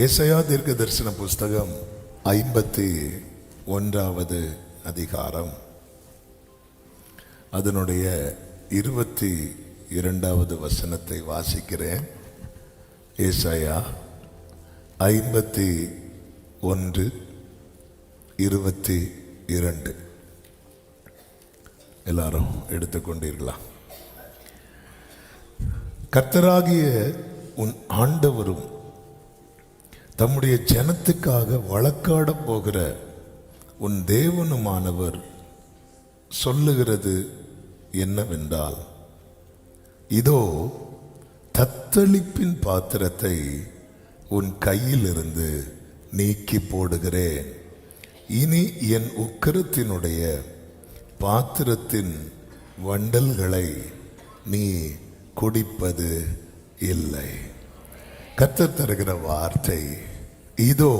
ஏசாயா தீர்க்க தரிசன புஸ்தகம் 51வது அதிகாரம் அதனுடைய 22வது வசனத்தை வாசிக்கிறேன். ஏசாயா 51:22 எல்லாரும் எடுத்துக்கொண்டீர்களா? கர்த்தராகிய உன் ஆண்டவரும் தம்முடைய ஜனத்துக்காக வழக்காட போகிற உன் தேவனுமானவர் சொல்லுகிறது என்னவென்றால், இதோ தத்தளிப்பின் பாத்திரத்தை உன் கையிலிருந்து நீக்கி போடுகிறேன். இனி என் உக்கிரத்தினுடைய பாத்திரத்தின் வண்டல்களை நீ குடிப்பது இல்லை. கர்த்தர் தருகிற வார்த்தை, இதோ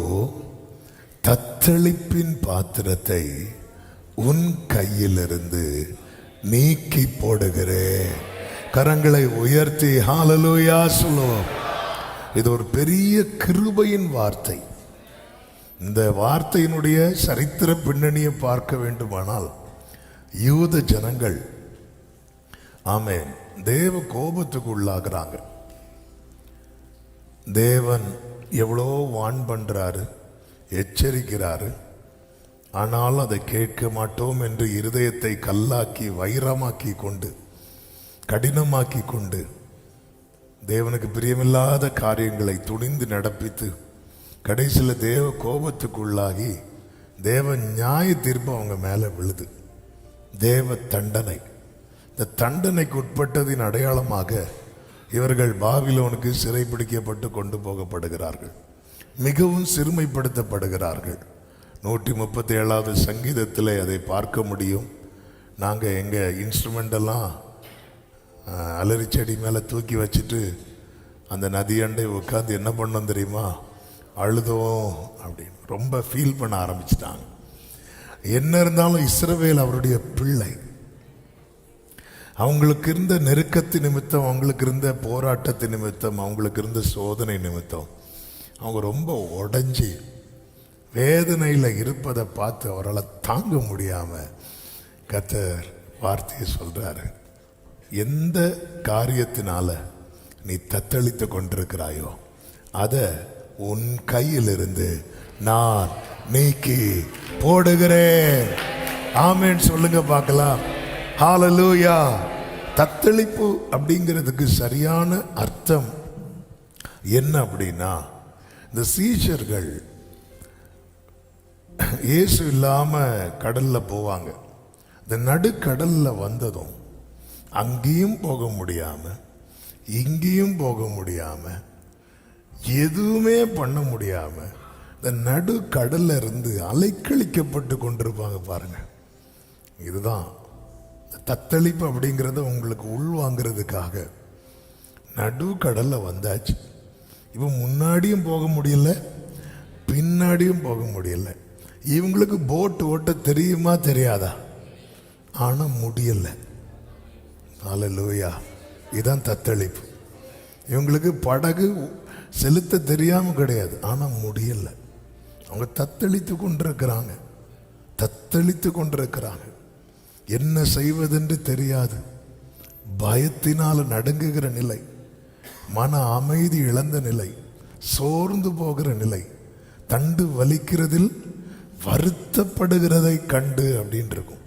தத்தளிப்பின் பாத்திரத்தை உன் கையிலிருந்து நீக்கி போடுகிறேன். கரங்களை உயர்த்தி ஹல்லேலூயா சொல்லுவோம். இது ஒரு பெரிய கிருபையின் வார்த்தை. இந்த வார்த்தையினுடைய சரித்திர பின்னணியை பார்க்க வேண்டுமானால், யூத ஜனங்கள் ஆமென் தேவ கோபத்துக்கு உள்ளாகிறாங்க. தேவன் எவ்வளோ வான் பண்றாரு, எச்சரிக்கிறாரு. ஆனாலும் அதை கேட்க மாட்டோம் என்று இருதயத்தை கல்லாக்கி வைரமாக்கி கொண்டு கடினமாக்கி கொண்டு தேவனுக்கு பிரியமில்லாத காரியங்களை துணிந்து நடப்பித்து கடைசியில் தேவ கோபத்துக்குள்ளாகி தேவ நியாய தீர்ப்பு அவங்க மேலே விழுது. தேவ தண்டனை. இந்த தண்டனைக்கு உட்பட்டதின் அடையாளமாக இவர்கள் பாபிலோனுக்கு சிறைப்பிடிக்கப்பட்டு கொண்டு போகப்படுகிறார்கள். மிகவும் சிறுமைப்படுத்தப்படுகிறார்கள். 137வது சங்கீதத்தில் அதை பார்க்க முடியும். நாங்கள் எங்கள் இன்ஸ்ட்ருமெண்டெல்லாம் அலரி செடி மேலே தூக்கி வச்சுட்டு அந்த நதியண்டை உட்காந்து என்ன பண்ணோம் தெரியுமா? அழுதோம் அப்படின்னு ரொம்ப ஃபீல் பண்ண ஆரம்பிச்சிட்டாங்க. என்ன இருந்தாலும் இஸ்ரவேல் அவருடைய பிள்ளை. அவங்களுக்கு இருந்த நெருக்கத்து நிமித்தம், அவங்களுக்கு இருந்த போராட்டத்து நிமித்தம், அவங்களுக்கு இருந்த சோதனை நிமித்தம் அவங்க ரொம்ப உடைஞ்சி வேதனையில் இருப்பதை பார்த்து அவரால் தாங்க முடியாமல் கர்த்தர் வார்த்தையை சொல்றாரு. எந்த காரியத்தினால நீ தத்தளித்து கொண்டிருக்கிறாயோ அதை உன் கையிலிருந்து நான் நீக்கி போடுகிறேன். ஆமென் சொல்லுங்க பார்க்கலாம். ஹல்லேலூயா. தத்தளிப்பு அப்படிங்கிறதுக்கு சரியான அர்த்தம் என்ன அப்படின்னா, இந்த சீஷர்கள் இயேசு இல்லாம கடல்ல போவாங்க. இந்த நடுக்கடல்ல வந்ததும் அங்கேயும் போக முடியாம இங்கேயும் போக முடியாம எதுவுமே பண்ண முடியாம இந்த நடுக்கடல்ல இருந்து அலைக்கழிக்கப்பட்டு கொண்டிருப்பாங்க. பாருங்க, இதுதான் தத்தளிப்பு அப்படிங்கிறத உங்களுக்கு உள்வாங்கிறதுக்காக நடு கடல்ல வந்தாச்சு. இப்போ முன்னாடியும் போக முடியல, பின்னாடியும் போக முடியல. இவங்களுக்கு போட் ஓட்ட தெரியுமா தெரியாதா? ஆனா முடியல. ஹல்லேலூயா. இதுதான் தத்தளிப்பு. இவங்களுக்கு படகு செலுத்த தெரியாம கிடையாது, ஆனா முடியல. அவங்க தத்தளித்து கொண்டிருக்கிறாங்க, தத்தளித்து கொண்டிருக்கிறாங்க. என்ன செய்வதென்று தெரியாது, பயத்தினால் நடுங்குகிற நிலை, மன அமைதி இழந்த நிலை, சோர்ந்து போகிற நிலை, தண்டு வலிக்கிறதில் வருத்தப்படுகிறதை கண்டு அப்படின்னு இருக்கும்.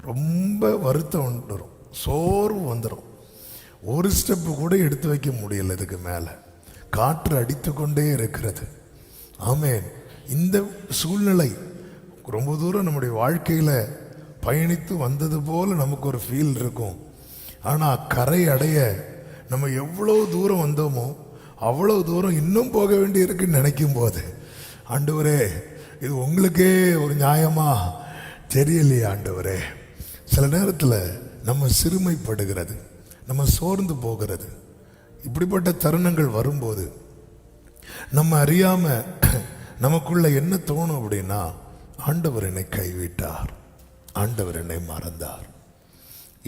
ரொம்ப வருத்தம் வந்துடும், சோர்வு வந்துடும். ஒரு ஸ்டெப்பு கூட எடுத்து வைக்க முடியல. இதுக்கு மேலே காற்று அடித்து கொண்டே இருக்கிறது. ஆமென். இந்த சூழ்நிலை ரொம்ப தூரம் நம்முடைய வாழ்க்கையில் பயணித்து வந்தது போல நமக்கு ஒரு ஃபீல் இருக்கும். ஆனால் கரை அடைய நம்ம எவ்வளோ தூரம் வந்தோமோ அவ்வளோ தூரம் இன்னும் போக வேண்டி இருக்குன்னு நினைக்கும் போது, ஆண்டவரே இது உங்களுக்கே ஒரு நியாயமா தெரியலையே ஆண்டவரே. சில நேரத்தில் நம்ம சிறுமைப்படுகிறது, நம்ம சோர்ந்து போகிறது. இப்படிப்பட்ட தருணங்கள் வரும்போது நம்ம அறியாம நமக்குள்ள என்ன தோணும் அப்படின்னா, ஆண்டவர் என்னை கைவிட்டார், ஆண்டவர் என்னை மறந்தார்.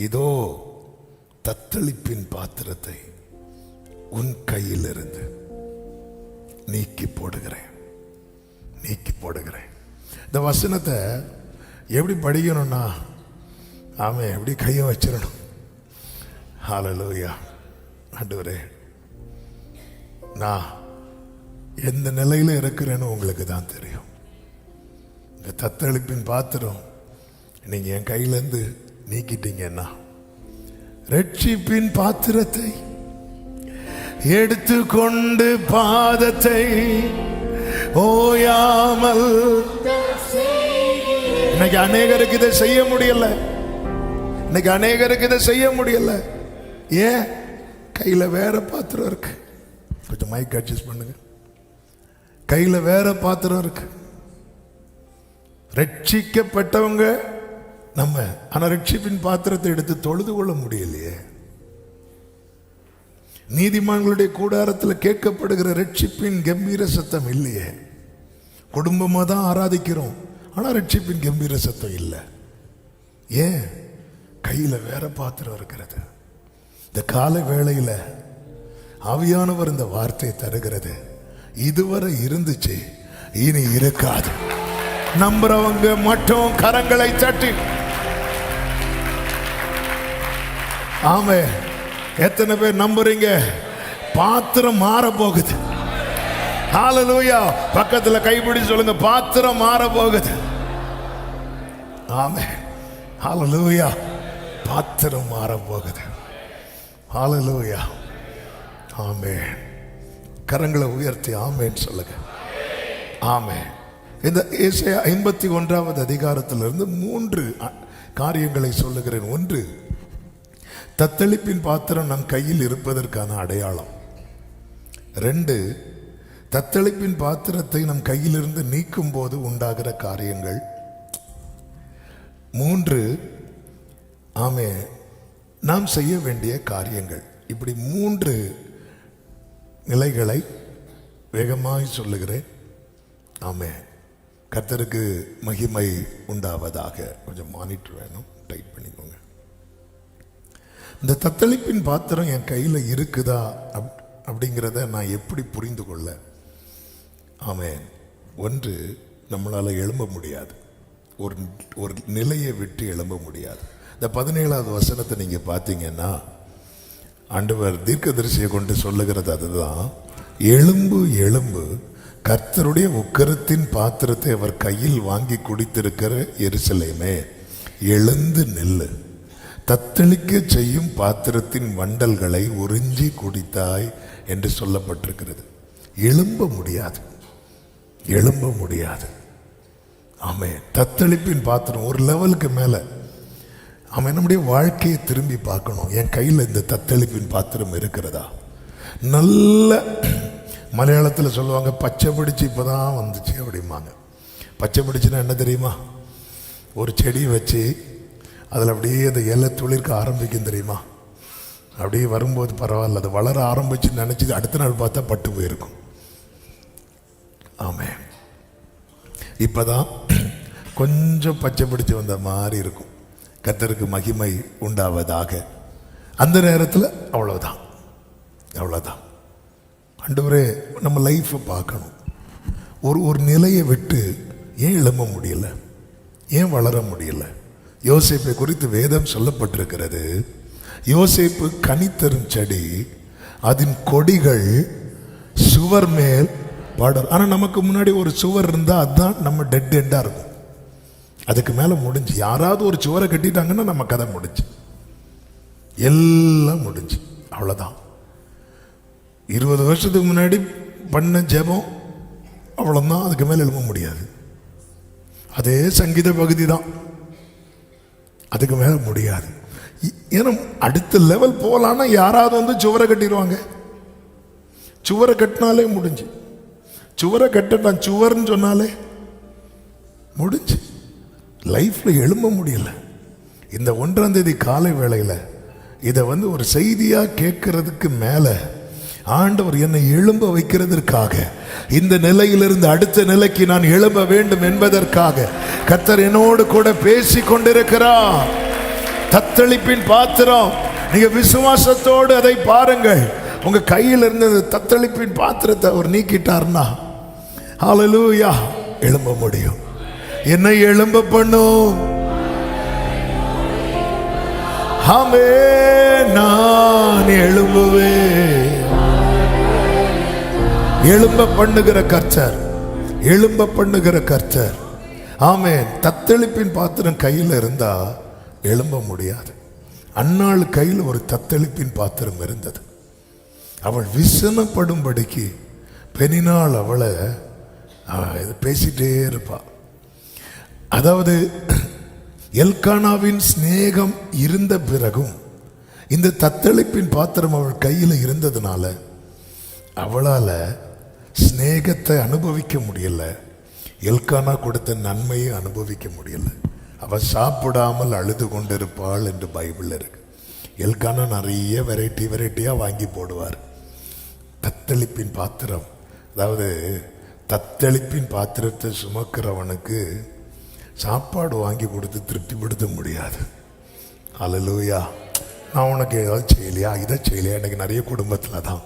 இதோ தத்தளிப்பின் பாத்திரத்தை உன் கையிலிருந்து நீக்கி போடுகிறேன், நீக்கி போடுகிறேன். இந்த வசனத்தை எப்படி படிக்கணும்னா, ஆமென், எப்படி கையை வச்சிடணும். ஹல்லேலூயா. ஆண்டவரே, நான் எந்த நிலையில இருக்கிறேன்னு உங்களுக்கு தான் தெரியும். இந்த தத்தளிப்பின் பாத்திரம் நீங்க என் கையிலேருந்து நீக்கிட்டீங்கன்னா, ரட்சிப்பின் பாத்திரத்தை எடுத்துக்கொண்டு பாதத்தை ஓயாமல். இன்னைக்கு அநேகருக்கு இதை செய்ய முடியல, இன்னைக்கு அநேகருக்கு இதை செய்ய முடியல. ஏன்? கையில வேற பாத்திரம் இருக்கு. கொஞ்சம் மைக் அட்ஜஸ்ட் பண்ணுங்க. கையில வேற பாத்திரம் இருக்கு. ரட்சிக்கப்பட்டவங்க நம்ம, ஆனா ரட்சிப்பின் பாத்திரத்தை எடுத்து தொழுது கொள்ள முடியலையே. நீதிமான்களுடைய கூடாரத்தில் கேட்கப்படுகிற ரட்சிப்பின் கம்பீர சத்தம் இல்லையே. குடும்பமா தான் ஆராதிக்கிறோம், ஆனா ரட்சிப்பின் கம்பீர சத்தம் இல்லை. ஏன்? கையில வேற பாத்திரம் இருக்கிறது. இந்த கால வேளையில ஆவியானவர் இந்த வார்த்தை தருகிறது. இதுவரை இருந்துச்சு, இனி இருக்காது. நம்புறவங்க மட்டும் கரங்களை தட்டி ஆமே. எத்தனை பேர் நம்புறீங்க? பாத்திரம் மாற போகுது. ஹல்லேலூயா. பக்கத்துல கைப்பிடி சொல்லுங்க, பாத்திரம் மாற போகுது. ஆமே. ஹல்லேலூயா. பாத்திரம் மாற போகுது. ஹல்லேலூயா. ஆமே. கரங்களை உயர்த்தி ஆமேன்னு சொல்லுங்க. ஆமே. இந்த ஏசாயா 51வது அதிகாரத்திலிருந்து 3 காரியங்களை சொல்லுகிறேன். 1, தத்தளிப்பின் பாத்திரம் நம் கையில் இருப்பதற்கான அடையாளம். 2, தத்தளிப்பின் பாத்திரத்தை நம் கையிலிருந்து நீக்கும் போது உண்டாகிற காரியங்கள். 3, ஆமே, நாம் செய்ய வேண்டிய காரியங்கள். இப்படி 3 நிலைகளை வேகமாய் சொல்லுகிறேன். ஆமே. கர்த்தருக்கு மகிமை உண்டாவதாக. கொஞ்சம் மானிட்டர் வேணும், டைட் பண்ணிக்கோங்க. இந்த தத்தளிப்பின் பாத்திரம் என் கையில் இருக்குதா அப்படிங்கிறத நான் எப்படி புரிந்து கொள்ள? ஆமென். 1, நம்மளால் எழும்ப முடியாது. ஒரு நிலையை விட்டு எழும்ப முடியாது. இந்த 17வது வசனத்தை நீங்கள் பார்த்தீங்கன்னா, ஆண்டவர் தீர்க்கதரிசியை கொண்டு சொல்லுகிறது அதுதான். எழும்பு எழும்பு, கர்த்தருடைய உக்கிரத்தின் பாத்திரத்தை அவர் கையில் வாங்கி குடித்திருக்கிற எருசலேமே, எழுந்து நில்லு. தத்தளிக்க செய்யும் பாத்திரத்தின் வண்டல்களை உறிஞ்சி குடித்தாய் என்று சொல்லப்பட்டிருக்கிறது. எழும்ப முடியாது, எழும்ப முடியாது. ஆமே. தத்தளிப்பின் பாத்திரம் ஒரு லெவலுக்கு மேல. ஆமே. நம்முடைய வாழ்க்கையை திரும்பி பார்க்கணும். என் கையில் இந்த தத்தளிப்பின் பாத்திரம் இருக்கிறதா? நல்ல மலையாளத்தில் சொல்லுவாங்க, பச்சை பிடிச்சி இப்போதான் வந்துச்சு அப்படிம்பாங்க. பச்சை பிடிச்சுன்னா என்ன தெரியுமா? ஒரு செடி வச்சு அதில் அப்படியே அந்த இலை துளிர்க்க ஆரம்பிக்கும் தெரியுமா? அப்படியே வரும்போது பரவாயில்ல, அது வளர ஆரம்பிச்சு நினச்சி அடுத்த நாள் பார்த்தா பட்டு போயிருக்கும். ஆமே. இப்போதான் கொஞ்சம் பச்சை பிடிச்சி வந்த மாதிரி இருக்கும். கர்த்தருக்கு மகிமை உண்டாவதாக. அந்த நேரத்தில் அவ்வளோதான், அவ்வளோதான். ஆண்டவரே, நம்ம லைஃப்பை பார்க்கணும். ஒரு நிலையை விட்டு ஏன் எழும்ப முடியல? ஏன் வளர முடியல? யோசேப்பை குறித்து வேதம் சொல்லப்பட்டிருக்கிறது. யோசேப்பு கனித்தரும் செடி, அதன் கொடிகள் சுவர் மேல் படர். ஆனால் நமக்கு முன்னாடி ஒரு சுவர் இருந்தால் அதுதான் நம்ம டெட் எண்டாக இருக்கும். அதுக்கு மேலே முடிஞ்சு. யாராவது ஒரு சுவரை கட்டிட்டாங்கன்னா நம்ம கதை முடிஞ்சு, எல்லாம் முடிஞ்சு, அவ்வளோதான். 20 வருஷத்துக்கு முன்னாடி பண்ண ஜெபம் அவ்வளோதான், அதுக்கு மேலே எழும்ப முடியாது. அதே சங்கீத பகுதி தான், அதுக்கு மேலே முடியாது. ஏன்னா அடுத்த லெவல் போகலான்னா யாராவது வந்து சுவரை கட்டிடுவாங்க. சுவரை கட்டினாலே முடிஞ்சு. சுவரை கட்டிட்டான், சுவர்ன்னு சொன்னாலே முடிஞ்சு. லைஃப்பில் எழும்ப முடியல. இந்த 1ஆம் தேதி காலை வேளையில் இதை வந்து ஒரு செய்தியாக கேட்கறதுக்கு மேலே ஆண்டவர் என்னை எழும்ப வைக்கிறதற்காக, இந்த நிலையிலிருந்து அடுத்த நிலைக்கு நான் எழும்ப வேண்டும் என்பதற்காக கர்த்தர் என்னோடு கூட பேசி கொண்டிருக்கிறார். தத்தளிப்பின் பாத்திரம், நீங்க விசுவாசத்தோடு அதை பாருங்கள். உங்க கையில் இருந்த தத்தளிப்பின் பாத்திரத்தை அவர் நீக்கிட்டார்னா ஹல்லேலூயா எழும்ப முடியும். என்னை எழும்ப பண்ணும். ஆமென். நான் எழும்புவேன். எழும்ப பண்ணுகிற கர்த்தர், எழும்ப பண்ணுகிற கர்த்தர். ஆமென். தத்தளிப்பின் பாத்திரம் கையில் இருந்தா எழும்ப முடியாது. அன்னாள் கையில் ஒரு தத்தளிப்பின் பாத்திரம் இருந்தது. அவள் விசனப்படும்படிக்கு பெனினாள் அவளை பேசிட்டே இருப்பா. அதாவது எல்கானாவின் சிநேகம் இருந்த பிறகும் இந்த தத்தளிப்பின் பாத்திரம் அவள் கையில் இருந்ததுனால அவளால் சிநேகத்தை அனுபவிக்க முடியல. எல்கானா கொடுத்த நன்மையை அனுபவிக்க முடியல. அவள் சாப்பிடாமல் அழுது கொண்டிருப்பாள் என்று பைபிள் இருக்கு. எல்கானா நிறைய வெரைட்டியாக வாங்கி போடுவார். தத்தளிப்பின் பாத்திரம், அதாவது தத்தளிப்பின் பாத்திரத்தை சுமக்கிறவனுக்கு சாப்பாடு வாங்கி கொடுத்து திருப்திப்படுத்த முடியாது. ஹல்லேலூயா. நான் உனக்கு ஏதாவது செய்யலையா, இதை செய்யலையா, எனக்கு நிறைய குடும்பத்தில் தான்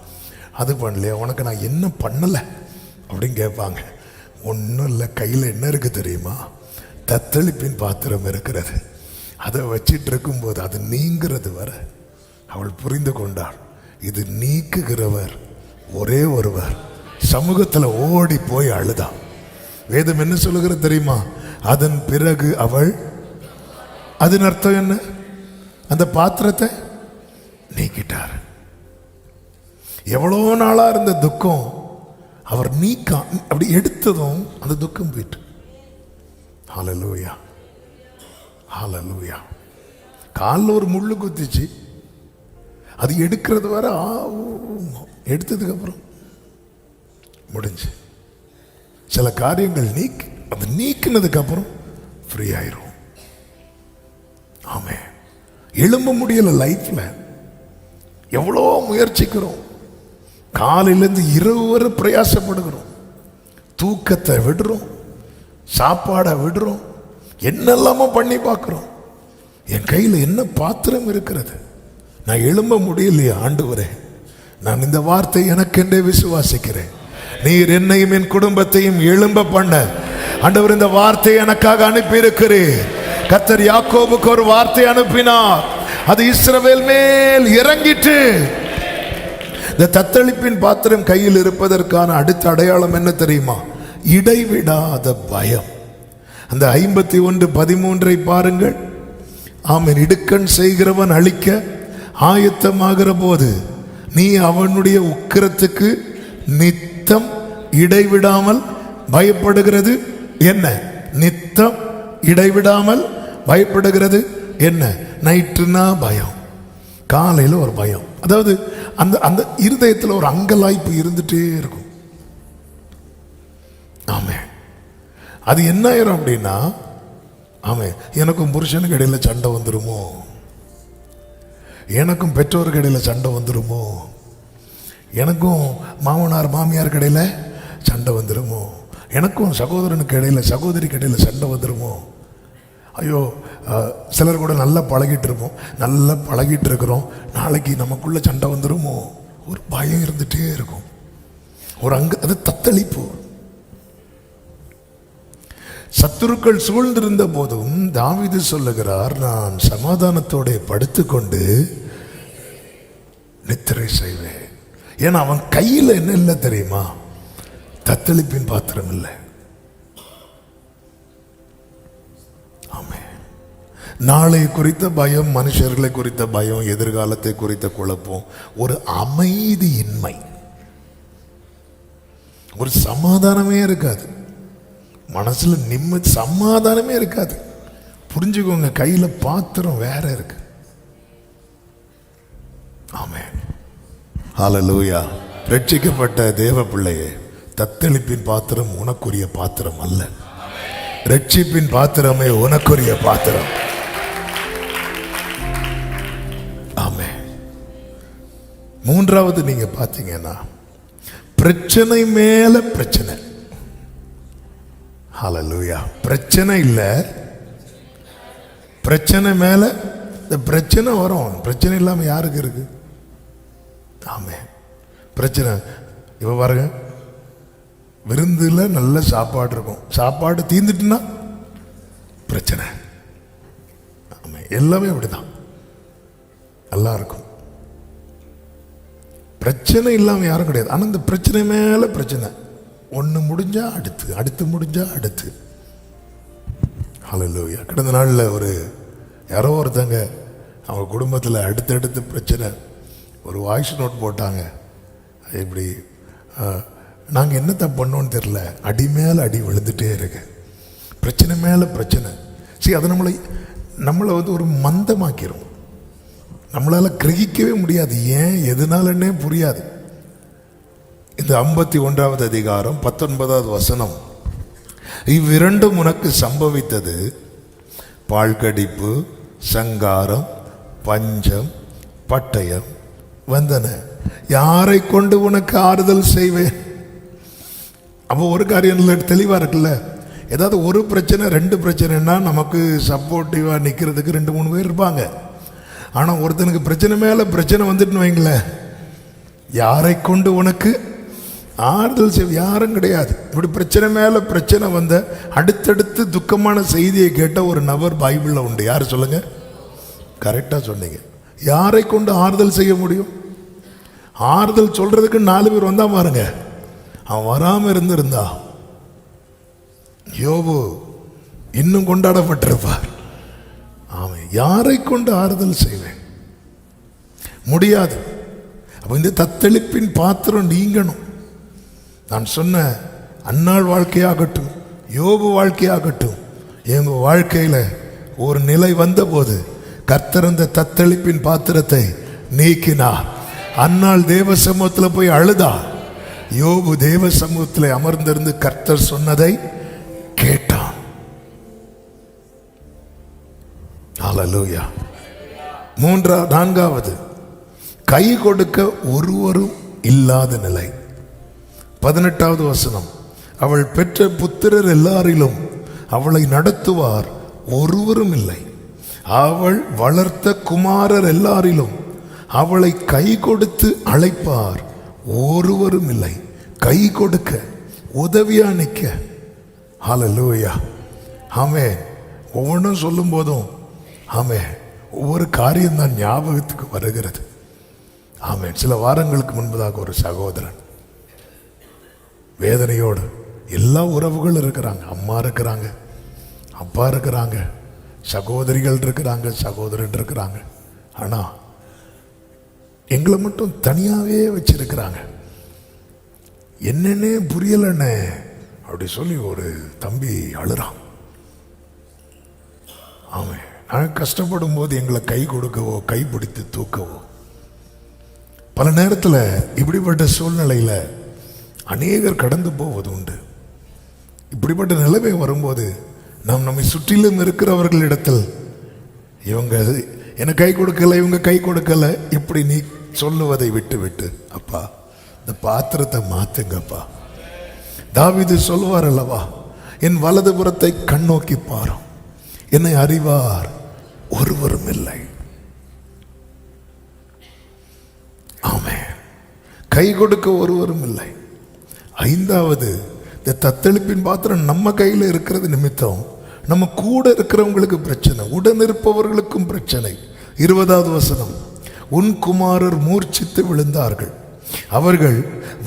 அது பண்ணலையா, உனக்கு நான் என்ன பண்ணலை அப்படின்னு கேட்பாங்க. ஒன்றும் இல்லை, கையில் என்ன இருக்குது தெரியுமா? தத்தளிப்பின் பாத்திரம் இருக்கிறது. அதை வச்சிட்டு இருக்கும்போது அது நீங்கிறது வர அவள் புரிந்து கொண்டாள், இது நீக்குகிறவர் ஒரே ஒருவர். சமூகத்தில் ஓடி போய் அழுதா. வேதம் என்ன சொல்லுகிறது தெரியுமா? அதன் பிறகு அவள், அதன் அர்த்தம் என்ன? அந்த பாத்திரத்தை நீக்கிட்டார். எவ்வளோ நாளா இருந்த துக்கம் அவர் நீக்க அப்படி எடுத்ததும் அந்த துக்கம் போயிட்டு. ஹல்லேலூயா, ஹல்லேலூயா. காலில் ஒரு முள்ளு குத்திச்சு, அது எடுக்கிறது வர எடுத்ததுக்கு அப்புறம் முடிஞ்சு. சில காரியங்கள் அது நீக்கினதுக்கு அப்புறம் ஃப்ரீ ஆயிரும். ஆமே. எழும்ப முடியல. லைஃப்ல எவ்வளோ முயற்சிக்கிறோம், காலையிலேருந்து இரவு வரை பிரயாசப்படுகிறோம், தூக்கத்தை விடுறோம், சாப்பாடை விடுறோம், என்னெல்லாமோ பண்ணி பார்க்குறோம். என் கையில் என்ன பாத்திரம் இருக்கிறது? நான் எழும்ப முடியலையா ஆண்டவரே? நான் இந்த வார்த்தை எனக்கென்றே விசுவாசிக்கிறேன். நீர் என்னையும் என் குடும்பத்தையும் எழும்ப பண்ண ஆண்டவர் இந்த வார்த்தையை எனக்காக அனுப்பி இருக்கிறீர். கர்த்தர் யாக்கோபுக்கு ஒரு வார்த்தை அனுப்பினார், அது இஸ்ரவேல் மேல் இறங்கிட்டு. இந்த தத்தளிப்பின் பாத்திரம் கையில் இருப்பதற்கான அடுத்த அடையாளம் என்ன தெரியுமா? இடைவிடாத பயம். அந்த 51:13 பாருங்கள். ஆமென். இடுக்கண் செய்கிறவன் அழிக்க ஆயத்தமாகிற போது நீ அவனுடைய உக்கிரத்துக்கு நித்தம் இடைவிடாமல் பயப்படுகிறது என்ன? நித்தம் இடைவிடாமல் பயப்படுகிறது என்ன? நைட்டுனா பயம், காலையில் ஒரு பயம். அதாவது அந்த அந்த இருதயத்தில் ஒரு அங்கலாய்ப்பு இருந்துட்டே இருக்கும். ஆமே. அது என்ன ஆயிரும் அப்படின்னா, ஆமே, எனக்கும் புருஷனுக்கு இடையில சண்டை வந்துருமோ, எனக்கும் பெற்றோருக்கு இடையில சண்டை வந்துருமோ, எனக்கும் மாமனார் மாமியாருக்கு இடையில சண்டை வந்துருமோ, எனக்கும் சகோதரனுக்கு இடையில சகோதரிக்கு இடையில சண்டை வந்துருமோ. ஐயோ, சிலர் கூட நல்லா பழகிட்டு இருப்போம், நல்லா பழகிட்டு இருக்கிறோம், நாளைக்கு நமக்குள்ள சண்டை வந்துருமோ, ஒரு பயம் இருந்துட்டே இருக்கும். ஒரு அது தத்தளிப்பு. சத்துருக்கள் சூழ்ந்திருந்த போதும் தாவீது சொல்லுகிறார், நான் சமாதானத்தோட படுத்துக்கொண்டு நித்திரை செய்வேன். ஏன்னா அவன் கையில் என்ன இல்லை தெரியுமா? தத்தளிப்பின் பாத்திரம் இல்லை. ஆமே. நாளை குறித்த பயம், மனுஷர்களை குறித்த பயம், எதிர்காலத்தை குறித்த குழப்பம், ஒரு அமைதியின்மை, ஒரு சமாதானமே இருக்காது மனசுல. நிம்மதி, சமாதானமே இருக்காது. புரிஞ்சுக்கோங்க, கையில பாத்திரம் வேற இருக்கு. ஆமென். ஹல்லேலூயா. ரட்சிக்கப்பட்ட தேவ பிள்ளையே, தத்தளிப்பின் பாத்திரம் உனக்குரிய பாத்திரம் அல்ல. ரட்சிப்பின் பாத்திரமே உனக்குரிய பாத்திரம். ஆமென். மூன்றாவது நீங்க பாத்தீங்கன்னா, பிரச்சனை மேல பிரச்சனை. ஹல்லேலூயா. பிரச்சனை இல்ல, பிரச்சனை மேல இந்த பிரச்சனை வரும். பிரச்சனை இல்லாம யாருக்கு இருக்கு? ஆமென். பிரச்சனை. இப்போ பாருங்க, விருந்தில் நல்ல சாப்பாடு இருக்கும், சாப்பாடு தீர்ந்துட்டுன்னா பிரச்சனை. எல்லாமே அப்படிதான். நல்லா இருக்கும், பிரச்சனை இல்லாமல் யாரும் கிடையாது. ஆனால் இந்த பிரச்சனை மேலே பிரச்சனை, ஒன்று முடிஞ்சா அடுத்து, அடுத்து முடிஞ்சா அடுத்து. ஹல்லேலூயா. கடந்த நாளில் யாரோ ஒருத்தங்க அவங்க குடும்பத்தில் அடுத்தடுத்து பிரச்சனை, ஒரு வாய்ஸ் நோட் போட்டாங்க. இப்படி நாங்கள் என்னத்தை பண்ணோன்னு தெரில, அடி மேலே அடி விழுந்துட்டே இருக்கு, பிரச்சனை மேலே பிரச்சனை. சரி, அது நம்மளை ஒரு மந்தமாக்கிரும், நம்மளால் கிரகிக்கவே முடியாது, ஏன் எதனாலன்னே புரியாது. இந்த 51வது அதிகாரம் 19வது வசனம், இவ்விரண்டும் உனக்கு சம்பவித்தது, பாழ்கடிப்பு, சங்காரம், பஞ்சம், பட்டயம் வந்தன, யாரை கொண்டு உனக்கு ஆறுதல் செய்வேன்? அப்போ ஒரு காரியம் தெளிவாக இருக்குல்ல, ஏதாவது ஒரு பிரச்சனை 2 பிரச்சனைன்னா நமக்கு சப்போர்ட்டிவாக நிற்கிறதுக்கு 2-3 பேர் இருப்பாங்க. ஆனால் ஒருத்தனுக்கு பிரச்சனை மேலே பிரச்சனை வந்துட்டுன்னு வைங்களேன், யாரை கொண்டு உனக்கு ஆறுதல் செய்ய யாரும் கிடையாது. இப்படி பிரச்சனை மேலே பிரச்சனை வந்த அடுத்தடுத்து துக்கமான செய்தியை கேட்ட ஒரு நபர் பைபிளில் உண்டு. யார் சொல்லுங்க? கரெக்டாக சொன்னீங்க. யாரை கொண்டு ஆறுதல் செய்ய முடியும்? ஆறுதல் சொல்றதுக்கு 4 பேர் வந்தா பாருங்க, அவன் வராமல் இருந்திருந்தா யோபு இன்னும் கொண்டாடப்பட்டிருப்பார். அவன் யாரை கொண்டு ஆறுதல் செய்வேன்? முடியாது. அப்ப இந்த தத்தளிப்பின் பாத்திரம் நீங்கணும். நான் சொன்ன அன்னாள் வாழ்க்கையாகட்டும், யோபு வாழ்க்கையாகட்டும், எங்க வாழ்க்கையில ஒரு நிலை வந்த போது கர்த்தர் அந்த தத்தளிப்பின் பாத்திரத்தை நீக்கினார். அன்னாள் தேவ சமூகத்தில் போய் அழுதார், யோபு தேவ சமூகத்தில் அமர்ந்திருந்து கர்த்தர் சொன்னதை கேட்டான். ஹல்லேலூயா. 4வது, கை கொடுக்க ஒருவரும் இல்லாத நிலை. 18வது வசனம், அவள் பெற்ற புத்திரர் எல்லாரிலும் அவளை நடத்துவார் ஒருவரும் இல்லை, அவள் வளர்த்த குமாரர் எல்லாரிலும் அவளை கை கொடுத்து அழைப்பார் ஒருவரும் இல்லை. கை கொடுக்க, உதவியா நிற்க. ஹல்லேலூயா. ஆமென். ஒவ்வொன்றும் சொல்லும் போதும் ஆமென், ஒவ்வொரு காரியம் தான் ஞாபகத்துக்கு வருகிறது. ஆமென். சில வாரங்களுக்கு முன்பதாக ஒரு சகோதரன் வேதனையோடு, எல்லா உறவுகள் இருக்கிறாங்க, அம்மா இருக்கிறாங்க, அப்பா இருக்கிறாங்க, சகோதரிகள் இருக்கிறாங்க, சகோதரன் இருக்கிறாங்க, ஆனா எங்களை மட்டும் தனியாவே வச்சிருக்கிறாங்க. என்னன்னே புரியலன்னு அப்படி சொல்லி ஒரு தம்பி அழுறான். ஆமாம், நாங்கள் கஷ்டப்படும் போது எங்களை கை கொடுக்கவோ கை பிடித்து தூக்கவோ. பல நேரத்தில் இப்படிப்பட்ட சூழ்நிலையில் அநேகர் கடந்து போவது உண்டு. இப்படிப்பட்ட நிலைமை வரும்போது நாம் நம்மை சுற்றிலும் இருக்கிறவர்களிடத்தில் இவங்க எனக்கு கை கொடுக்கல, இவங்க கை கொடுக்கல, இப்படி நீ சொல்லுவதை விட்டு விட்டு, அப்பா இந்த பாத்திரத்தை மாத்துங்கப்பா. தாவீது சொல்லுவார் அல்லவா, என் வலதுபுறத்தை கண்ணோக்கி பாரும், என்னை அறிவார் ஒருவரும் இல்லை. ஆமென். கை கொடுக்க ஒருவரும் இல்லை. 5வது, இந்த தத்தளிப்பின் பாத்திரம் நம்ம கையில் இருக்கிறது நிமித்தம் நம்ம கூட இருக்கிறவங்களுக்கு பிரச்சனை, உடன் இருப்பவர்களுக்கும் பிரச்சனை. 20வது வசனம், உன் குமாரர் மூர்ச்சித்து விழுந்தார்கள், அவர்கள்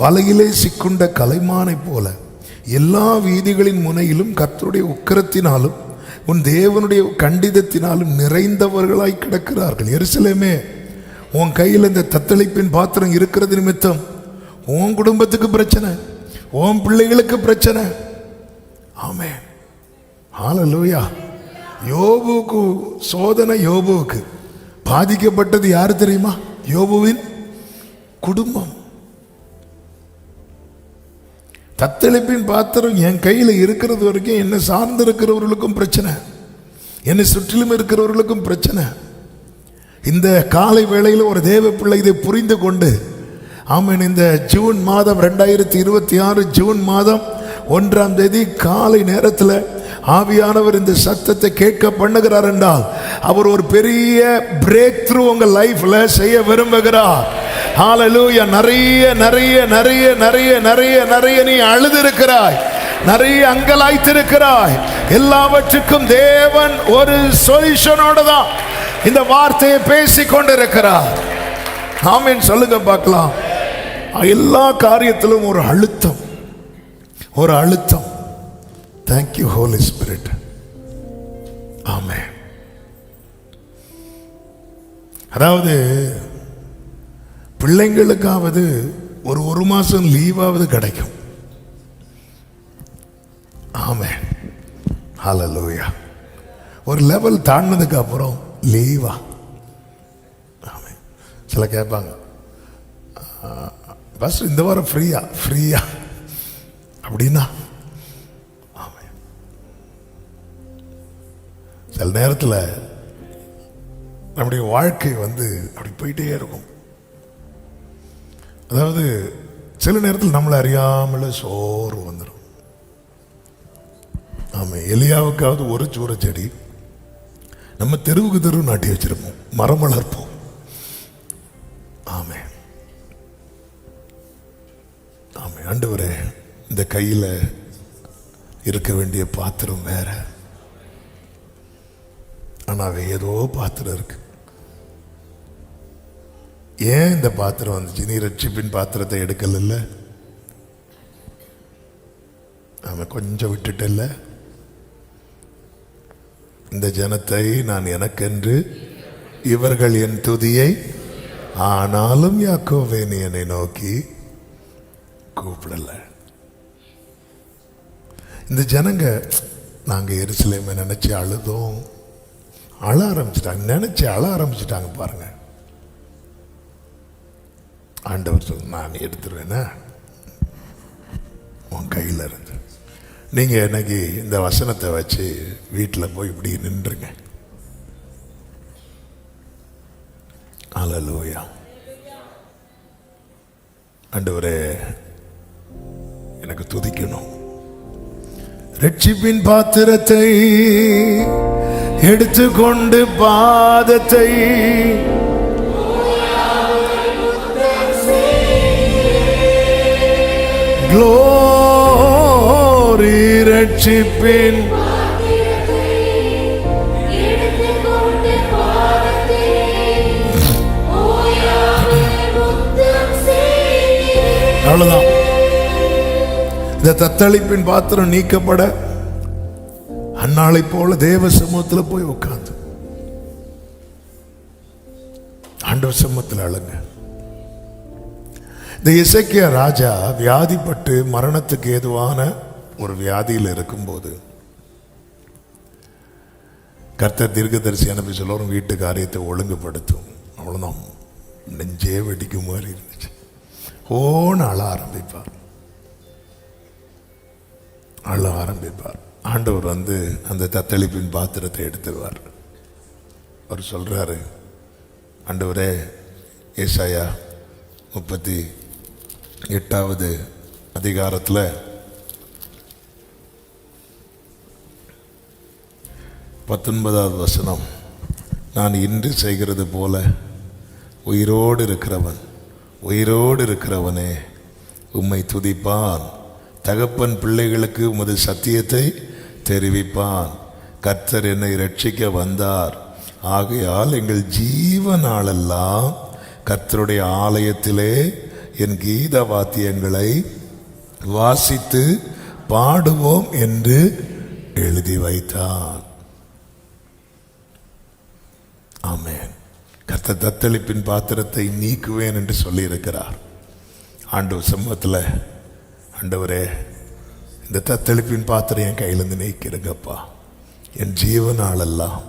வலையிலே சிக்குண்ட கலைமானை போல எல்லா வீதிகளின் முனையிலும் கர்த்தருடைய உக்கிரத்தினாலும் உன் தேவனுடைய கண்டிதத்தினாலும் நிறைந்தவர்களாய் கிடக்கிறார்கள். எருசலேமே, உன் கையில் இந்த தத்தளிப்பின் பாத்திரம் இருக்கிறது நிமித்தம் உன் குடும்பத்துக்கு பிரச்சனை, உன் பிள்ளைகளுக்கு பிரச்சனை. ஆமென். ஹல்லேலூயா. யோபுக்கு சோதனை, யோபுவுக்கு பாதிக்கப்பட்டது யாரு தெரியுமா? யோபுவின் குடும்பம். தத்தளிப்பின் பாத்திரம் என் கையில் இருக்கிறது வரைக்கும் என்னை சார்ந்து இருக்கிறவர்களுக்கும் பிரச்சனை, என்னை சுற்றிலும் இருக்கிறவர்களுக்கும் பிரச்சனை. இந்த காலை வேளையில் ஒரு தேவ பிள்ளை இதை புரிந்து கொண்டு, ஆமென், இந்த ஜூன் மாதம் 2026 ஜூன் மாதம் 1ஆம் தேதி காலை நேரத்தில் ஆவியானவர் இந்த சத்தத்தை கேட்க பண்ணுகிறார் என்றால் அவர் ஒரு பெரிய பிரேக் த்ரூ உங்க லைஃப்ல செய்ய விரும்புகிறார். ஹalleluya. நிறைய நிறைய நிறைய நிறைய நிறைய நிறைய நீ அழுதிருக்கிறாய், நிறைய அங்கலாய்த்திருக்கிறாய். எல்லாவற்றுக்கும் தேவன் ஒரு சொல்யூஷனோட தான் இந்த வார்த்தையை பேசிக் கொண்டிருக்கிறார். ஆமென் சொல்லுங்க பார்க்கலாம். எல்லா காரியத்திலும் ஒரு அழுத்தம், ஒரு அழுத்தம். Thank you holy spirit. ஆமென். அதாவது பிள்ளைங்களுக்காவது ஒரு மாசம் லீவாவது கிடைக்கும். ஆமென் ஹல்லேலூயா. ஒரு லெவல் தாண்டினதுக்கு அப்புறம் லீவா. ஆமென். சில கேட்பாங்க, பஸ் இந்த வாரம் ஃப்ரீயா ஃப்ரீயா அப்படின்னா. ஆமென். சில நேரத்தில் நம்முடைய வாழ்க்கை அப்படி போயிட்டே இருக்கும். அதாவது சில நேரத்தில் நம்மளை அறியாமல சோறு வந்துடும். ஆமாம், எலியாவுக்காவது ஒரு சூற செடி நம்ம தெருவுக்கு தெருவு நாட்டி வச்சிருப்போம், மரம் வளர்ப்போம். ஆமே ஆமே. ஆண்டவரே, இந்த கையில் இருக்க வேண்டிய பாத்திரம் வேற, ஆனால் ஏதோ பாத்திரம் இருக்கு. ஏன் இந்த பாத்திரம் வந்துச்சு? நீ ரட்சிப்பின் பாத்திரத்தை எடுக்கல, அவன் கொஞ்சம் விட்டுட்டல்ல. இந்த ஜனத்தை நான் எனக்கென்று, இவர்கள் என் துதியை, ஆனாலும் யாக்கோவே நீ என்னை நோக்கி கூப்பிடல. இந்த ஜனங்க நாங்க எருசலேமை நினைச்சு அழுதோம், அழ ஆரம்பிச்சிட்டாங்க, நினைச்சு அழ ஆரம்பிச்சிட்டாங்க. பாருங்க, ஆண்டவர் சொல்ல, நான் எடுத்துருவேன்னா உன் கையில் இருந்து. நீங்க எனக்கு இந்த வசனத்தை வச்சு வீட்டில் போய் இப்படி நின்றுங்க. அல்லேலூயா. ஆண்டவரே, எனக்கு துதிக்கணும். ரட்சிப்பின் பாத்திரத்தை எடுத்துக்கொண்டு பாதத்தை க்ளோரி, ரட்சிப்பின் அவ்வளவுதான். இந்த தத்தளிப்பின் பாத்திரம் நீக்கப்பட அந்நாளை போல தேவ சமூகத்தில் போய் உட்கார்ந்து ஆண்டவர் சமூகத்தில் அழுங்க. இந்த எசேக்கியா ராஜா வியாதிப்பட்டு மரணத்துக்கு ஏதுவான ஒரு வியாதியில் இருக்கும்போது கர்த்தர் தீர்க்கதரிசி அனுப்பி சொல்லுவோம், வீட்டு காரியத்தை ஒழுங்குபடுத்தும். அவ்வளவுதான். நெஞ்சே வெடிக்கும் மாதிரி இருந்துச்சு. ஓன்னு அழ ஆரம்பிப்பார், அழ ஆரம்பிப்பார். ஆண்டவர் அந்த தத்தளிப்பின் பாத்திரத்தை எடுத்துருவார். அவர் சொல்றாரு, ஆண்டவரே, ஏசாயா 38வது அதிகாரத்தில் 19வது வசனம், நான் இன்று செய்கிறது போல உயிரோடு இருக்கிறவனே உம்மை துதிப்பான். தகப்பன் பிள்ளைகளுக்கு உமது சத்தியத்தை தெரிவிப்பான். கர்த்தர் என்னை ரட்சிக்க வந்தார். ஆகையால் எங்கள் ஜீவனாலெல்லாம் கர்த்தருடைய ஆலயத்திலே என் கீத வாத்தியங்களை வாசித்து பாடுவோம் என்று எழுதி வைத்தார். ஆமென். கர்த்தர் தத்தளிப்பின் பாத்திரத்தை நீக்குவேன் என்று சொல்லி இருக்கிறார். ஆண்டவர் சமூகத்தில், ஆண்டவரே, இந்த தத்தளிப்பின் பாத்திரம் என் கையிலிருந்து நீக்கிறங்கப்பா. என் ஜீவனாலெல்லாம்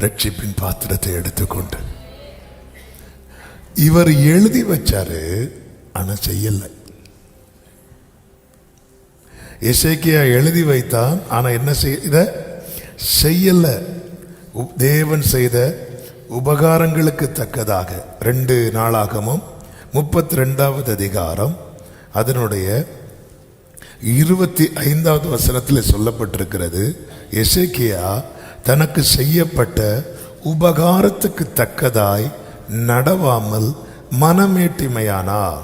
ரட்சிப்பின் பாத்திரத்தை எடுத்துக்கொண்டு. இவர் எழுதி வச்சாரு, ஆனா செய்யல. எசேக்கியா எழுதி வைத்தான், ஆனா என்ன செய்யல. தேவன் செய்த உபகாரங்களுக்கு தக்கதாக 2 நாளாகமும் 32வது அதிகாரம் அதனுடைய 25வது வசனத்தில் சொல்லப்பட்டிருக்கிறது. எசேக்கியா தனக்கு செய்யப்பட்ட உபகாரத்துக்கு தக்கதாய் நடவாமல் மனமேட்டிமையானார்.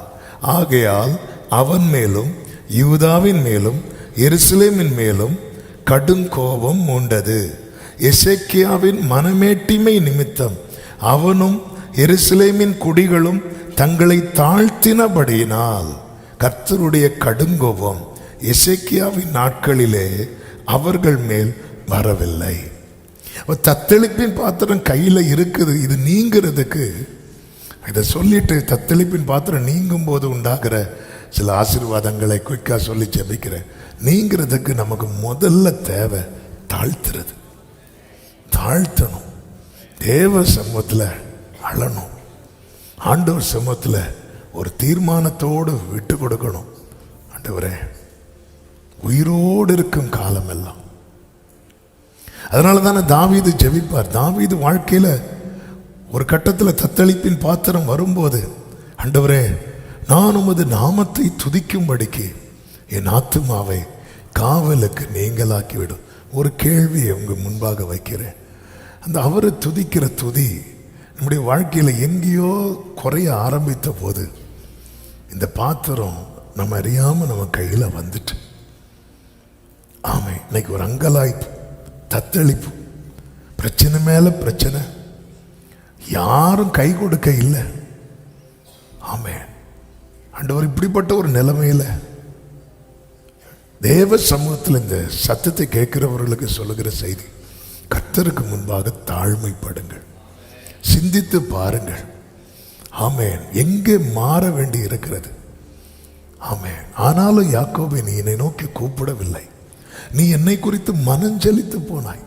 ஆகையால் அவன் மேலும் யூதாவின் மேலும் எருசலேமின் மேலும் கடும் கோபம் உண்டது. எசேக்கியாவின் மனமேட்டிமை நிமித்தம் அவனும் எருசலேமின் குடிகளும் தங்களை தாழ்த்தினபடியினால் கர்த்தருடைய கடுங்கோபம் எசேக்கியாவின் நாட்களிலே அவர்கள் மேல் வரவில்லை. தத்தளிப்பின் பாத்திரம் கையில் இருக்குது. இது நீங்கிறதுக்கு இதை சொல்லிட்டு தத்தளிப்பின் பாத்திரம் நீங்கும் போது உண்டாகிற சில ஆசீர்வாதங்களை குயிக்காக சொல்லி ஜெபிக்கிறேன். நீங்கிறதுக்கு நமக்கு முதல்ல தேவை தாழ்த்துறது. தாழ்த்தணும், தேவ சமூகத்தில் அழணும், ஆண்டவர் சமூகத்தில் ஒரு தீர்மானத்தோடு விட்டு கொடுக்கணும். ஆண்டவரே, உயிரோடு இருக்கும் காலம் எல்லாம். அதனால தானே தாவீது ஜெபிப்பார். தாவீது வாழ்க்கையில் ஒரு கட்டத்தில் தத்தளிப்பின் பாத்திரம் வரும்போது, ஆண்டவரே, நான் உமது நாமத்தை துதிக்கும்படிக்கு என் ஆத்துமாவை காவலுக்கு நீங்களாக்கிவிடும். ஒரு கேள்வியை உங்க முன்பாக வைக்கிறேன். அந்த அவரை துதிக்கிற துதி நம்முடைய வாழ்க்கையில் எங்கேயோ குறைய ஆரம்பித்த போது இந்த பாத்திரம் நம்ம அறியாமல் நம்ம கையில் வந்துட்டு, ஆமை, இன்னைக்கு ஒரு அங்கலாய்ப்பு, தத்தளிப்பு, பிரச்சனை மேல பிரச்சனை, யாரும் கை கொடுக்க இல்லை. ஆமே, ஆண்டவர் இப்படிப்பட்ட ஒரு நிலைமையில தேவ சமூகத்தில் இந்த சத்தத்தை கேட்கிறவர்களுக்கு சொல்லுகிற செய்தி, கர்த்தருக்கு முன்பாக தாழ்மைப்படுங்கள், சிந்தித்து பாருங்கள். ஆமேன், எங்கே மாற வேண்டி இருக்கிறது. ஆமேன். ஆனாலும் யாக்கோபே, நீ என்னை நோக்கி கூப்பிடவில்லை, நீ என்னை குறித்து மனஞ்சலித்து போனாய்,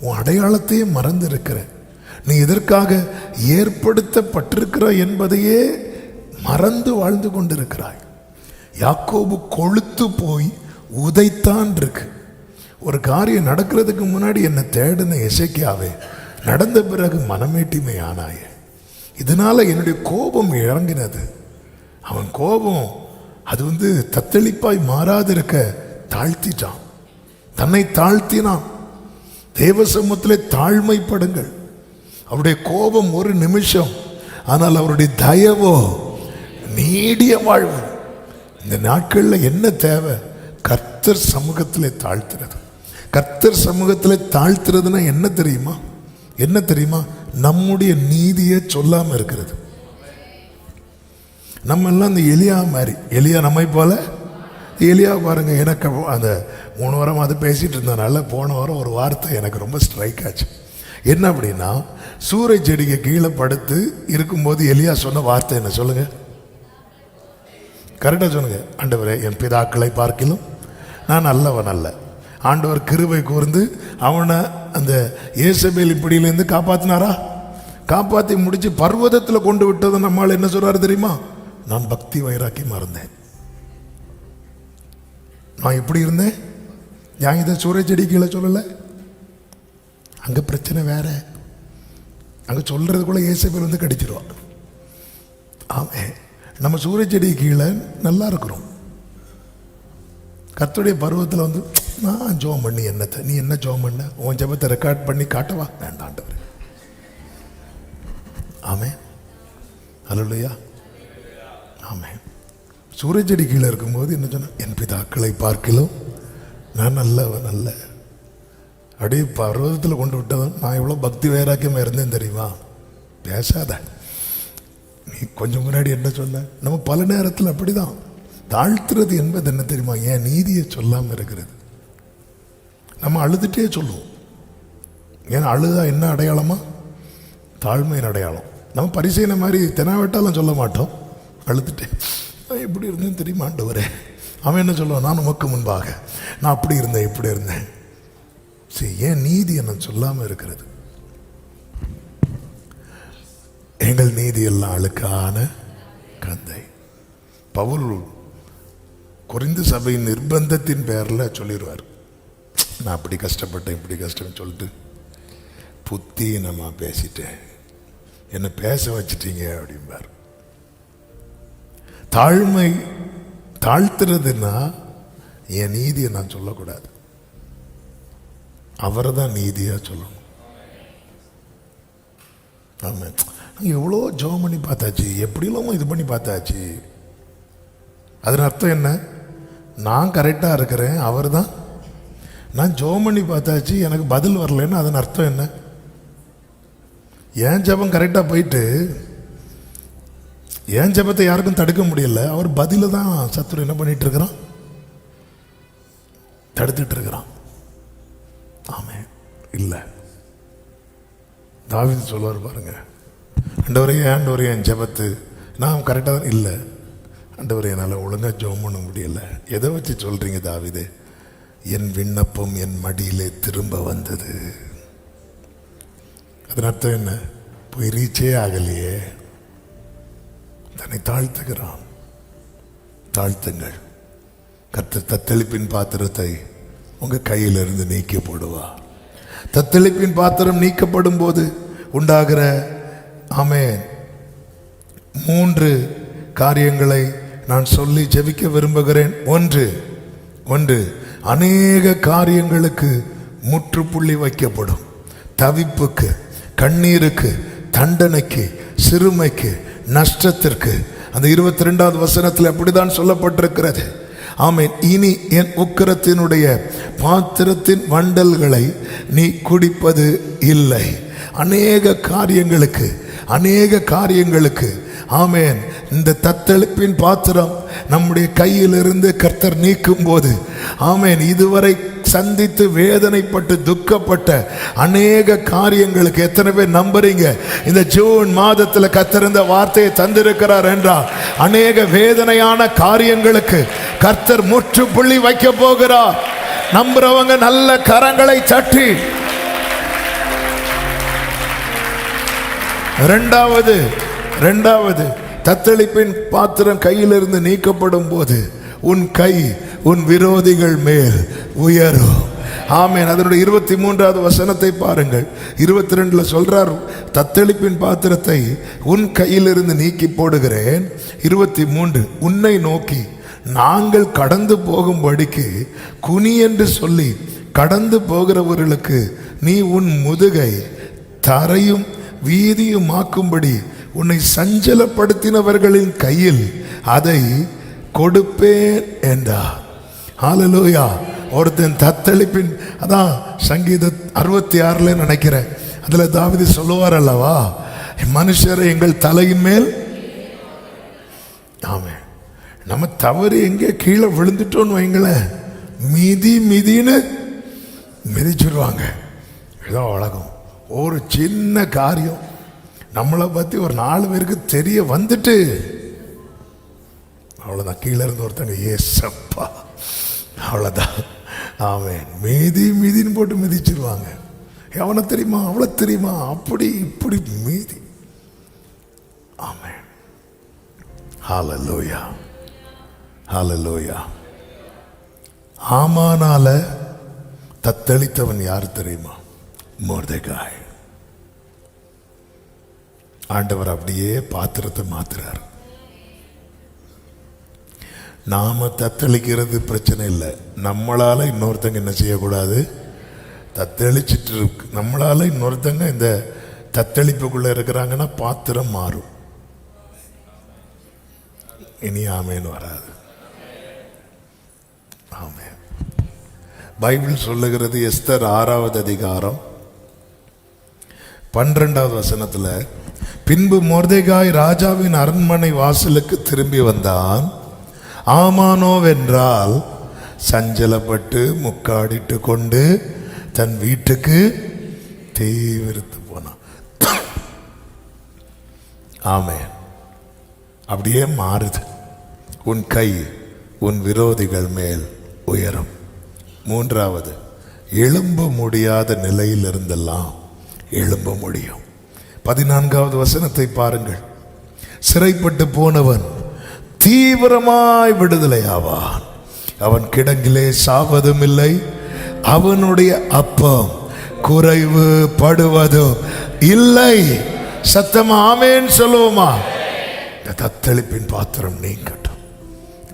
உன் அடையாளத்தையே மறந்திருக்கிற, நீ எதற்காக ஏற்படுத்தப்பட்டிருக்கிறாய் என்பதையே மறந்து வாழ்ந்து கொண்டிருக்கிறாய். யாக்கோபு கொழுத்து போய் உதைத்தான் இருக்கு. ஒரு காரியம் நடக்கிறதுக்கு முன்னாடி என்னை தேடின எசேக்கியாவே, நடந்த பிறகு மனமேட்டிமை ஆனாய, இதனால என்னுடைய கோபம் இறங்கினது. அவன் கோபம் அது தத்தளிப்பாய் மாறாதிருக்க தாழ்த்திட்டான், தன்னை தாழ்த்தினான். தேவ சமூகத்திலே தாழ்மைப்படுங்கள். அவருடைய கோபம் ஒரு நிமிஷம், ஆனால் அவருடைய தயவோ நீடிய வாழ்வு. இந்த நாட்களில் என்ன தேவை? கர்த்தர் சமூகத்திலே தாழ்த்துறது. கர்த்தர் சமூகத்திலே தாழ்த்துறதுன்னா என்ன தெரியுமா? என்ன தெரியுமா? நம்முடைய நீதியை சொல்லாம இருக்கிறது. நம்ம எல்லாம் இந்த எலியா மாதிரி, எலியா நம்மை போல. எலியா பாருங்க, எனக்கு அந்த 3 வாரம் அது பேசிட்டு இருந்தனால போன வாரம் ஒரு வார்த்தை எனக்கு ரொம்ப ஸ்ட்ரைக் ஆச்சு. என்ன அப்படின்னா, சூறை செடிக்கு கீழே படுத்து இருக்கும்போது எலியா சொன்ன வார்த்தை என்ன சொல்லுங்க? கரெக்டாக சொல்லுங்க. ஆண்டவரே, என் பிதாக்களை பார்க்கிலும் நான் நல்லவன் அல்ல. ஆண்டவர் கிருபை கூர்ந்து அவனை அந்த ஏசபேல் பிடியிலேருந்து காப்பாத்தினாரா? காப்பாற்றி முடிச்சு பர்வதத்தில் கொண்டு விட்டது. நம்மால் என்ன சொல்றாரு தெரியுமா? நான் பக்தி வைராக்கியமா இருந்தேன். நான் எப்படி இருந்தேன்? நான் இதை சூறை செடி கீழே சொல்லலை. அங்கே பிரச்சனை வேற. அங்கே சொல்றதுக்குள்ள ஏசபேல் கடிச்சிருவான். ஆமே, நம்ம சூரிய செடி கீழே நல்லா இருக்கிறோம். கர்த்தருடைய பருவத்தில் நான் ஜோம் பண்ணி என்னத்தை, நீ என்ன ஜோம் பண்ண? உன் ஜெபத்தை ரெக்கார்ட் பண்ணி காட்டவா? வேண்டாண்டவர். ஆமே, அல்லேலூயா. ஆமே. சூரிய செடி கீழே இருக்கும்போது என்ன சொன்ன? என் பிதாக்களை பார்க்கிலும் நான் நல்லவன் அல்ல. அப்படியே பர்வதத்தில் கொண்டு விட்டதும் நான் எவ்வளோ பக்தி வைராக்கியமாக இருந்தேன் தெரியுமா? பேசாத. நீ கொஞ்சம் முன்னாடி என்ன சொன்ன? நம்ம பல நேரத்தில் அப்படிதான். தாழ்த்துறது என்பது என்ன தெரியுமா? ஏன் நீதியை சொல்லாமல் இருக்கிறது. நம்ம அழுதுட்டே சொல்லுவோம். ஏன்னா அழுதா என்ன அடையாளமா? தாழ்மையின் அடையாளம். நம்ம பரிசீலனை மாதிரி தெனாவட்டாலும் சொல்ல மாட்டோம். அழுதுட்டே எப்படி இருந்தேன் தெரியுமா ஆண்டவரே? அவன் என்ன சொல்லுவான்? நான் உமக்கு முன்பாக நான் அப்படி இருந்தேன் இப்படி இருந்தேன். சரி, ஏன் நீதி என்ன சொல்லாமல் இருக்கிறது? எங்கள் நீதி எல்லாம் அழுக்கான கந்தை. பவுல் கொரிந்து சபையின் நிர்பந்தத்தின் பேரில் சொல்லிடுவார், நான் அப்படி கஷ்டப்பட்டேன் இப்படி கஷ்டம் சொல்லிட்டு புத்தீனமா பேசிட்டேன், என்னை பேச வச்சிட்டீங்க அப்படிம்பார். தாழ்மை தாழ்த்துறதுன்னா என் நீதியை நான் சொல்லக்கூடாது, அவரை தான் நீதியா சொல்லணும். ஆமாம். எவ்வளோ ஜோம் பண்ணி பார்த்தாச்சு, எப்படிலாம் இது பண்ணி பார்த்தாச்சு. அதன் அர்த்தம் என்ன? நான் கரெக்டாக இருக்கிறேன், அவர் தான். நான் ஜோம் பண்ணி பார்த்தாச்சு, எனக்கு பதில் வரலன்னு அதன் அர்த்தம் என்ன? என் ஜபம் கரெக்டாக போயிட்டு என் ஜபத்தை யாருக்கும் தடுக்க முடியல. அவர் பதில தான் சத்துரு என்ன பண்ணிட்டு இருக்கிறான்? தடுத்துட்டு இருக்கிறான். ஆமே இல்லை. தாவீது சொல்லுவார் பாருங்க, ஆண்டவரே என் ஜபத்து நான் கரெக்டாக தான் இல்லை ஆண்டவரே, என்னால் ஒழுங்காக ஜெபம் பண்ண முடியல. எதை வச்சு சொல்றீங்க தாவீது? என் விண்ணப்பம் என் மடியிலே திரும்ப வந்தது. அதன் அர்த்தம் என்ன? போய் ரீச்சே ஆகலையே, தன்னை தாழ்த்துகிறான். தாழ்த்துங்கள். கர்த்தர் தத்தளிப்பின் பாத்திரத்தை உங்க கையிலிருந்து நீக்கி போடுவா. தத்தளிப்பின் பாத்திரம் நீக்கப்படும் போது உண்டாகிற ஆமென் 3 காரியங்களை நான் சொல்லி ஜெபிக்க விரும்புகிறேன். ஒன்று அநேக காரியங்களுக்கு முற்றுப்புள்ளி வைக்கப்படும். தவிப்புக்கு, கண்ணீருக்கு, தண்டனைக்கு, சிறுமைக்கு, நஷ்டத்திற்கு. அந்த 22வது வசனத்தில் அப்படிதான் சொல்லப்பட்டிருக்கிறது. ஆமென். இனி என் உக்கிரத்தினுடைய பாத்திரத்தின் வண்டல்களை நீ குடிப்பது இல்லை. அநேக காரியங்களுக்கு ஆமென். இந்த தத்தளிப்பின் பாத்திரம் நம்முடைய கையிலிருந்து கர்த்தர் நீக்கும் போது ஆமென், இதுவரை சந்தித்து வேதனைப்பட்டு துக்கப்பட்ட அநேக காரியங்களுக்கு எத்தனை பேர் நம்புறீங்க? இந்த ஜூன் மாதத்தில் கர்த்தர் இந்த வார்த்தையை தந்திருக்கிறார் என்றால் அநேக வேதனையான காரியங்களுக்கு கர்த்தர் முற்றுப்புள்ளி வைக்க போகிறார். நம்புறவங்க நல்ல கரங்களை தட்டி. இரண்டாவது தத்தளிப்பின் பாத்திரம் கையிலிருந்து நீக்கப்படும் போது உன் கை உன் விரோதிகள் மேல் உயரும். ஆமென். அதனுடைய 23வது வசனத்தை பாருங்கள். 22ல சொல்றார், தத்தளிப்பின் பாத்திரத்தை உன் கையிலிருந்து நீக்கி போடுகிறேன். 23 உன்னை நோக்கி நாங்கள் கடந்து போகும்படிக்கு குனி என்று சொல்லி கடந்து போகிறவர்களுக்கு நீ உன் முதுகை தரையும் வீதியுமாக்கும்படி உன்னை சஞ்சலப்படுத்தினவர்களின் கையில் அதை கொடுப்பேன் என்றார். ஹல்லேலூயா. ஒருத்தன் தத்தளிப்பின், அதான் சங்கீதம் 66 நினைக்கிறேன், அதுல தாவீது சொல்லுவார் அல்லவா, மனுஷரை எங்கள் தலையின் மேல். ஆமே. நம்ம தவறு எங்கே கீழே விழுந்துட்டோன்னு வைங்களேன், மிதின்னு மிதிச்சிருவாங்க. இதான் உலகம். ஒரு சின்ன காரியம் நம்மளை பத்தி ஒரு 4 பேருக்கு தெரிய வந்துட்டு அவ்வளவுதான். கீழே இருந்து ஒருத்தங்க ஏசப்பா, அவ்வளவுதான். ஆமென். மிதின்னு போட்டு மிதிச்சிருவாங்க. எவனை தெரியுமா, அவ்வளோ தெரியுமா, அப்படி இப்படி மீதி. ஆமென். ஹல்லேலூயா, ஹல்லேலூயா. ஆமானால தத்தளித்தவன் யார் தெரியுமா? மொர்தெகாய். ஆண்டவர் அப்படியே பாத்திரத்தை மாத்துறார். நாம தத்தளிக்கிறது பிரச்சனை இல்லை. நம்மளால இன்னொருத்தங்க என்ன செய்யக்கூடாது? தத்தளிச்சிட்டு இருக்கு. நம்மளால இன்னொருத்தங்க இந்த தத்தளிப்புக்குள்ள இருக்கிறாங்கன்னா பாத்திரம் மாறும். இனி ஆமேன்னு வராது. ஆமே. பைபிள் சொல்லுகிறது, எஸ்தர் 6வது அதிகாரம் 12வது வசனத்துல, பின்பு மொர்தெகாய் ராஜாவின் அரண்மனை வாசலுக்கு திரும்பி வந்தான். ஆமானோவென்றால் சஞ்சலப்பட்டு முக்காடிட்டு கொண்டு தன் வீட்டுக்கு தீவிரத்து போனான். ஆமென். அப்படியே மாறுது. உன் கை உன் விரோதிகள் மேல் உயரும். 3வது, எழும்ப முடியாத நிலையில் இருந்தெல்லாம் எழும்ப முடியும். 14வது வசனத்தை பாருங்கள். சிறைப்பட்டு போனவன் தீவிரமாய் விடுதலை ஆவான். அவன் கிடங்கிலே சாவதும் இல்லை, அவனுடைய அப்பம் குறைவு படுவதோ இல்லை. சத்தமா ஆமென் சொல்லுவோமா? இந்த தத்தளிப்பின் பாத்திரம் நீங்கட்டும்.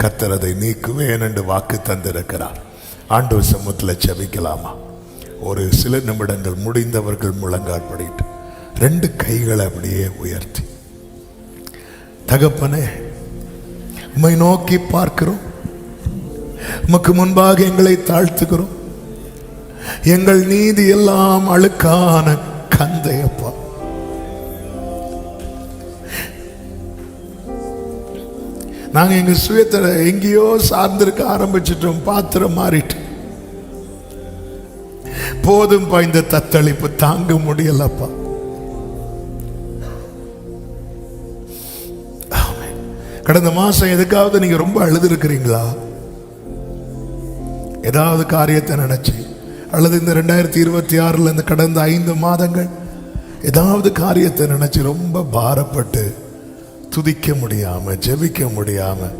கர்த்தர் அதை நீக்குவேன் என்று வாக்கு தந்திருக்கிறார். ஆண்டவர் சமூகத்தில் ஜெபிக்கலாமா? ஒரு சில நிமிடங்கள் முடிந்தவர்கள் முழங்கால் படிட்டு 2 கைகளை அப்படியே உயர்த்தி, தகப்பனே உம்மை நோக்கி பார்க்கிறோம், உமக்கு முன்பாக எங்களை தாழ்த்துகிறோம். எங்கள் நீதி எல்லாம் அழுக்கான கந்தையப்பா. நாங்க எங்க சுயத்தை எங்கேயோ சார்ந்திருக்க ஆரம்பிச்சிட்டோம், பாத்திரம் மாறிட்டு. போதும்பா, இந்த தத்தளிப்பு தாங்க முடியலப்பா. கடந்த மாசம் எதுக்காவது நீங்க ரொம்ப அழுது இருக்கிறீங்களா? ஏதாவது காரியத்தை நினைச்சு, அல்லது இந்த 2026 இந்த கடந்த 5 மாதங்கள் ஏதாவது காரியத்தை நினைச்சு ரொம்ப பாரப்பட்டு துதிக்க முடியாம, ஜெபிக்க முடியாம,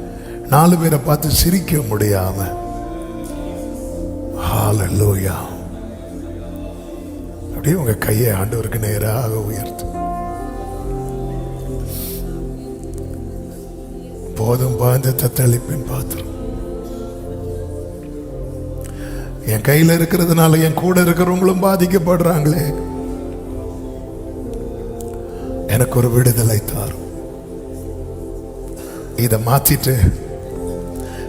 4 பேரை பார்த்து சிரிக்க முடியாம, ஹல்லேலூயா, அப்படியே உங்க கையை ஆண்டவருக்கு நேராக உயர்த்து. போதும் பாய்ந்த தத்தளிப்பின் பாத்திரம் என் கையில இருக்கிறதுனால என் கூட இருக்கிறவங்களும் பாதிக்கப்படுறாங்களே, எனக்கு ஒரு விடுதலை தாரும். இதை மாத்திட்டு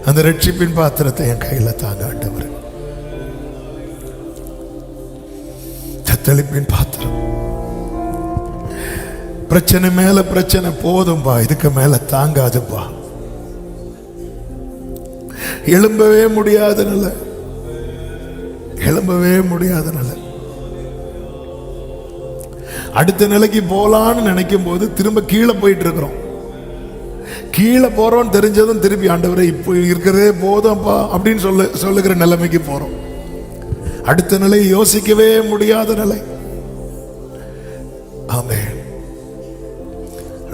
அந்த ரட்சிப்பின் பாத்திரத்தை என் கையில தாங்க ஆண்டவர். தத்தளிப்பின் பாத்திரம், பிரச்சனை மேல பிரச்சனை, போதும்பா, இதுக்கு மேல தாங்காதுப்பா, எழும்பவே முடியாத நிலை, எழும்பவே முடியாத நிலை. அடுத்த நிலைக்கு போலான்னு நினைக்கும் போது திரும்ப கீழே போயிட்டு இருக்கிறோம். கீழே போறோம் தெரிஞ்சதும் திருப்பி ஆண்டவரே இப்போ இருக்கிறதே போதும்பா அப்படின்னு சொல்லுகிற நிலைமைக்கு போறோம். அடுத்த நிலை யோசிக்கவே முடியாத நிலை. ஆமென்.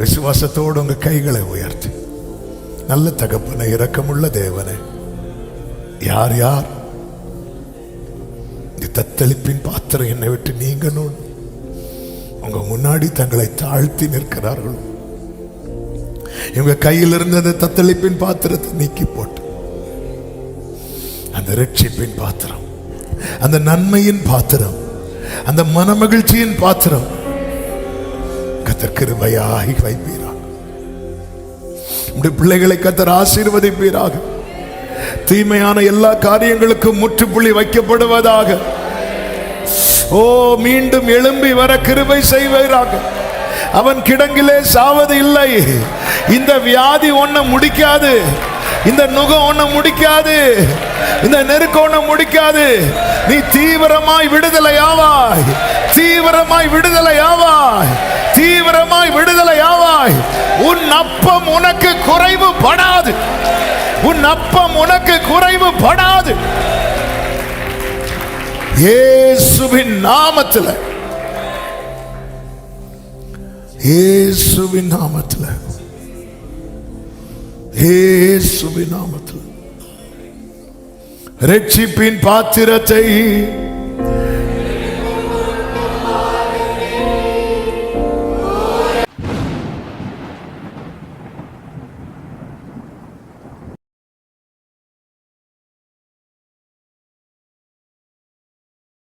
விசுவாசத்தோடு உங்க கைகளை உயர்த்தி, நல்ல தகப்பனை, இரக்கமுள்ள தேவனே, யார் யார் இந்த தத்தளிப்பின் பாத்திரம் என்னை விட்டு நீங்கணும் உங்க முன்னாடி தங்களை தாழ்த்தி நிற்கிறார்கள், இவங்க கையில் இருந்த அந்த தத்தளிப்பின் பாத்திரத்தை நீக்கி போட்டு அந்த ரட்சிப்பின் பாத்திரம், அந்த நன்மையின் பாத்திரம், அந்த மனமகிழ்ச்சியின் பாத்திரம் கர்த்தர் கிருபையாய் வைப்பீராக. உம்முடைய பிள்ளைகளை கர்த்தர் ஆசீர்வதிப்பீராக. தீமையான எல்லா காரியங்களுக்கும் முற்றுப்புள்ளி வைக்கப்படுவதாக. ஓ, மீண்டும் எழும்பி வர கிருபை செய்வீராக. அவன் கிடங்கிலே சாவது இல்லை. இந்த வியாதி ஒன்ன முடிக்காது, இந்த நுகம் ஒன்ன முடிக்காது, இந்த நெருக்கம் ஒன்ன முடிக்காது. நீ தீவிரமாய் விடுதலையாவாய், தீவிரமாய் விடுதலையாவாய், தீவிரமாய் விடுதலையாவாய். உன் அப்பம் உனக்கு குறைவு படாது, உன் அப்பம் உனக்கு குறைவு படாது. இயேசுவின் நாமத்தில், இயேசுவின் நாமத்தில், இயேசுவின் நாமத்தில் ரட்சிப்பின் பாத்திரத்தை